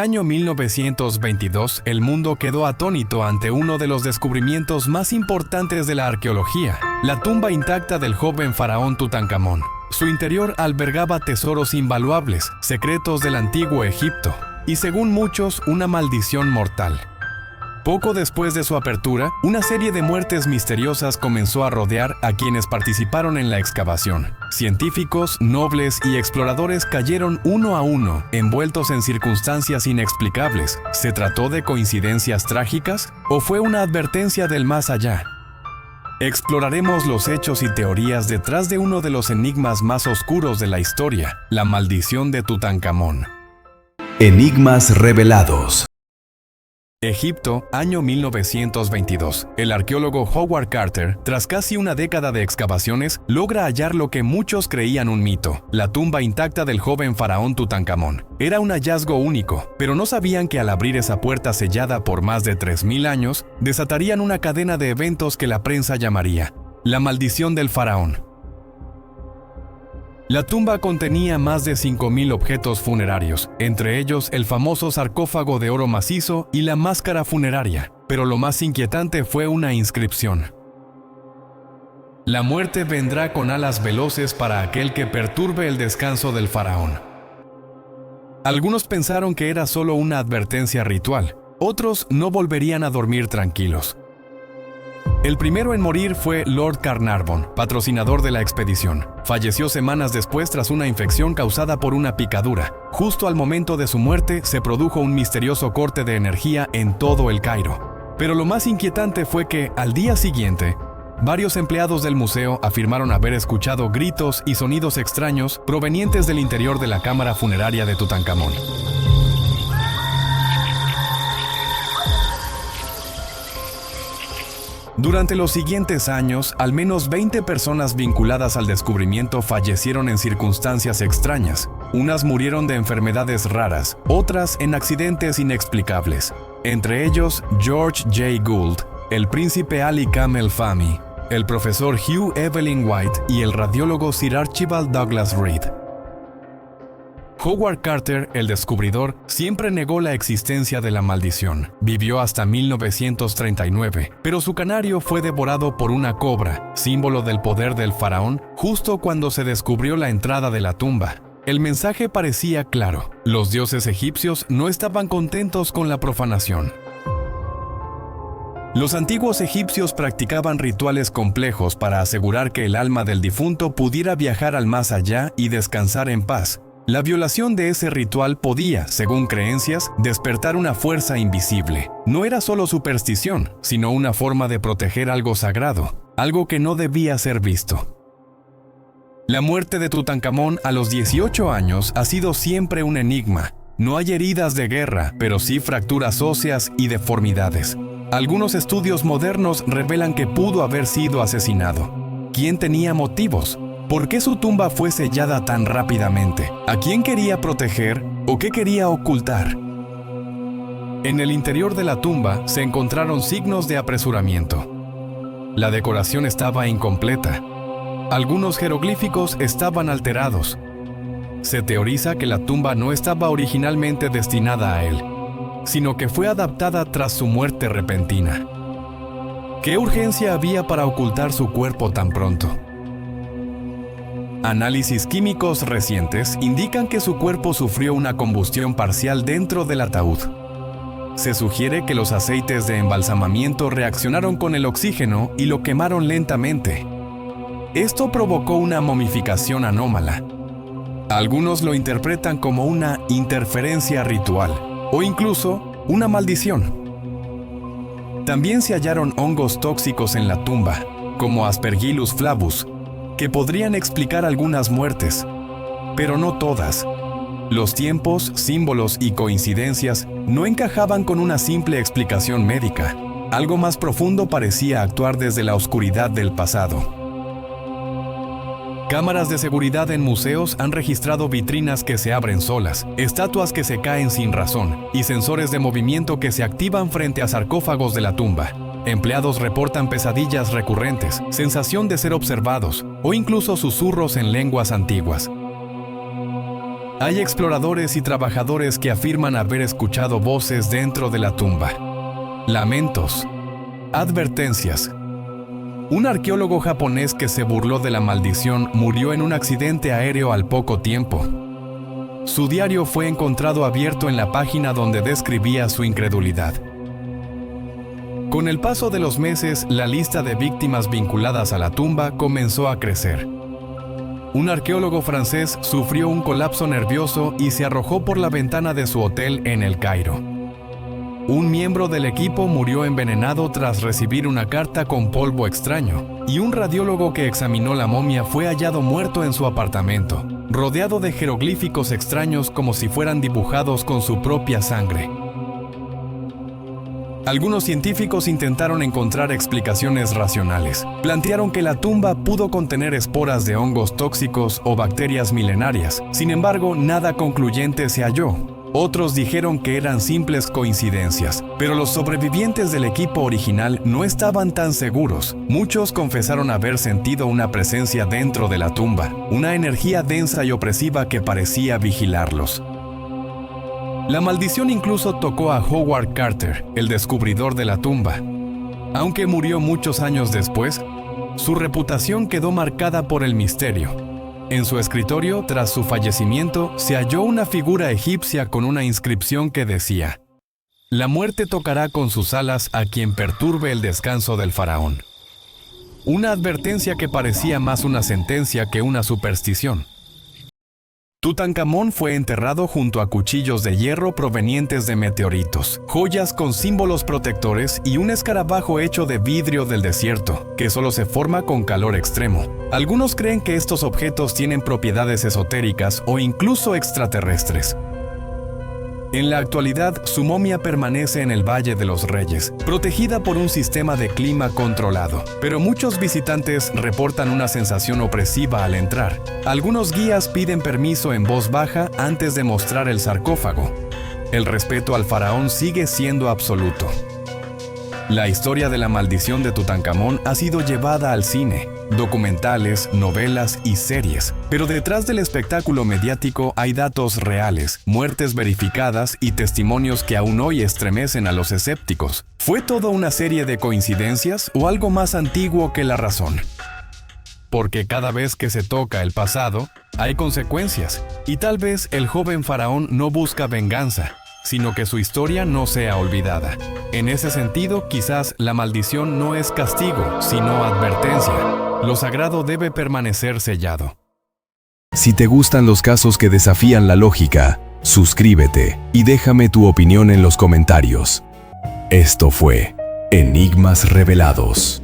año 1922, el mundo quedó atónito ante uno de los descubrimientos más importantes de la arqueología, la tumba intacta del joven faraón Tutankamón. Su interior albergaba tesoros invaluables, secretos del antiguo Egipto, y según muchos, una maldición mortal. Poco después de su apertura, una serie de muertes misteriosas comenzó a rodear a quienes participaron en la excavación. Científicos, nobles y exploradores cayeron uno a uno, envueltos en circunstancias inexplicables. ¿Se trató de coincidencias trágicas o fue una advertencia del más allá? Exploraremos los hechos y teorías detrás de uno de los enigmas más oscuros de la historia, la maldición de Tutankamón. Enigmas revelados. Egipto, año 1922. El arqueólogo Howard Carter, tras casi una década de excavaciones, logra hallar lo que muchos creían un mito: la tumba intacta del joven faraón Tutankamón. Era un hallazgo único, pero no sabían que al abrir esa puerta sellada por más de 3000 años, desatarían una cadena de eventos que la prensa llamaría la maldición del faraón. La tumba contenía más de 5000 objetos funerarios, entre ellos el famoso sarcófago de oro macizo y la máscara funeraria, pero lo más inquietante fue una inscripción: la muerte vendrá con alas veloces para aquel que perturbe el descanso del faraón. Algunos pensaron que era solo una advertencia ritual, otros no volverían a dormir tranquilos. El primero en morir fue Lord Carnarvon, patrocinador de la expedición. Falleció semanas después tras una infección causada por una picadura. Justo al momento de su muerte, se produjo un misterioso corte de energía en todo el Cairo. Pero lo más inquietante fue que, al día siguiente, varios empleados del museo afirmaron haber escuchado gritos y sonidos extraños provenientes del interior de la cámara funeraria de Tutankamón. Durante los siguientes años, al menos 20 personas vinculadas al descubrimiento fallecieron en circunstancias extrañas. Unas murieron de enfermedades raras, otras en accidentes inexplicables. Entre ellos, George J. Gould, el príncipe Ali Camel Fahmy, el profesor Hugh Evelyn White y el radiólogo Sir Archibald Douglas Reed. Howard Carter, el descubridor, siempre negó la existencia de la maldición. Vivió hasta 1939, pero su canario fue devorado por una cobra, símbolo del poder del faraón, justo cuando se descubrió la entrada de la tumba. El mensaje parecía claro: los dioses egipcios no estaban contentos con la profanación. Los antiguos egipcios practicaban rituales complejos para asegurar que el alma del difunto pudiera viajar al más allá y descansar en paz. La violación de ese ritual podía, según creencias, despertar una fuerza invisible. No era solo superstición, sino una forma de proteger algo sagrado, algo que no debía ser visto. La muerte de Tutankamón a los 18 años ha sido siempre un enigma. No hay heridas de guerra, pero sí fracturas óseas y deformidades. Algunos estudios modernos revelan que pudo haber sido asesinado. ¿Quién tenía motivos? ¿Por qué su tumba fue sellada tan rápidamente? ¿A quién quería proteger o qué quería ocultar? En el interior de la tumba se encontraron signos de apresuramiento. La decoración estaba incompleta. Algunos jeroglíficos estaban alterados. Se teoriza que la tumba no estaba originalmente destinada a él, sino que fue adaptada tras su muerte repentina. ¿Qué urgencia había para ocultar su cuerpo tan pronto? Análisis químicos recientes indican que su cuerpo sufrió una combustión parcial dentro del ataúd. Se sugiere que los aceites de embalsamamiento reaccionaron con el oxígeno y lo quemaron lentamente. Esto provocó una momificación anómala. Algunos lo interpretan como una interferencia ritual o incluso una maldición. También se hallaron hongos tóxicos en la tumba, como Aspergillus flavus, que podrían explicar algunas muertes, pero no todas. Los tiempos, símbolos y coincidencias no encajaban con una simple explicación médica. Algo más profundo parecía actuar desde la oscuridad del pasado. Cámaras de seguridad en museos han registrado vitrinas que se abren solas, estatuas que se caen sin razón y sensores de movimiento que se activan frente a sarcófagos de la tumba. Empleados reportan pesadillas recurrentes, sensación de ser observados o incluso susurros en lenguas antiguas. Hay exploradores y trabajadores que afirman haber escuchado voces dentro de la tumba. Lamentos. Advertencias. Un arqueólogo japonés que se burló de la maldición murió en un accidente aéreo al poco tiempo. Su diario fue encontrado abierto en la página donde describía su incredulidad. Con el paso de los meses, la lista de víctimas vinculadas a la tumba comenzó a crecer. Un arqueólogo francés sufrió un colapso nervioso y se arrojó por la ventana de su hotel en El Cairo. Un miembro del equipo murió envenenado tras recibir una carta con polvo extraño, y un radiólogo que examinó la momia fue hallado muerto en su apartamento, rodeado de jeroglíficos extraños como si fueran dibujados con su propia sangre. Algunos científicos intentaron encontrar explicaciones racionales. Plantearon que la tumba pudo contener esporas de hongos tóxicos o bacterias milenarias. Sin embargo, nada concluyente se halló. Otros dijeron que eran simples coincidencias, pero los sobrevivientes del equipo original no estaban tan seguros. Muchos confesaron haber sentido una presencia dentro de la tumba, una energía densa y opresiva que parecía vigilarlos. La maldición incluso tocó a Howard Carter, el descubridor de la tumba. Aunque murió muchos años después, su reputación quedó marcada por el misterio. En su escritorio, tras su fallecimiento, se halló una figura egipcia con una inscripción que decía: «La muerte tocará con sus alas a quien perturbe el descanso del faraón». Una advertencia que parecía más una sentencia que una superstición. Tutankamón fue enterrado junto a cuchillos de hierro provenientes de meteoritos, joyas con símbolos protectores y un escarabajo hecho de vidrio del desierto, que solo se forma con calor extremo. Algunos creen que estos objetos tienen propiedades esotéricas o incluso extraterrestres. En la actualidad, su momia permanece en el Valle de los Reyes, protegida por un sistema de clima controlado. Pero muchos visitantes reportan una sensación opresiva al entrar. Algunos guías piden permiso en voz baja antes de mostrar el sarcófago. El respeto al faraón sigue siendo absoluto. La historia de la maldición de Tutankamón ha sido llevada al cine, documentales, novelas y series. Pero detrás del espectáculo mediático hay datos reales, muertes verificadas y testimonios que aún hoy estremecen a los escépticos. ¿Fue todo una serie de coincidencias o algo más antiguo que la razón? Porque cada vez que se toca el pasado, hay consecuencias, y tal vez el joven faraón no busca venganza, sino que su historia no sea olvidada. En ese sentido, quizás la maldición no es castigo, sino advertencia. Lo sagrado debe permanecer sellado. Si te gustan los casos que desafían la lógica, suscríbete y déjame tu opinión en los comentarios. Esto fue Enigmas Revelados.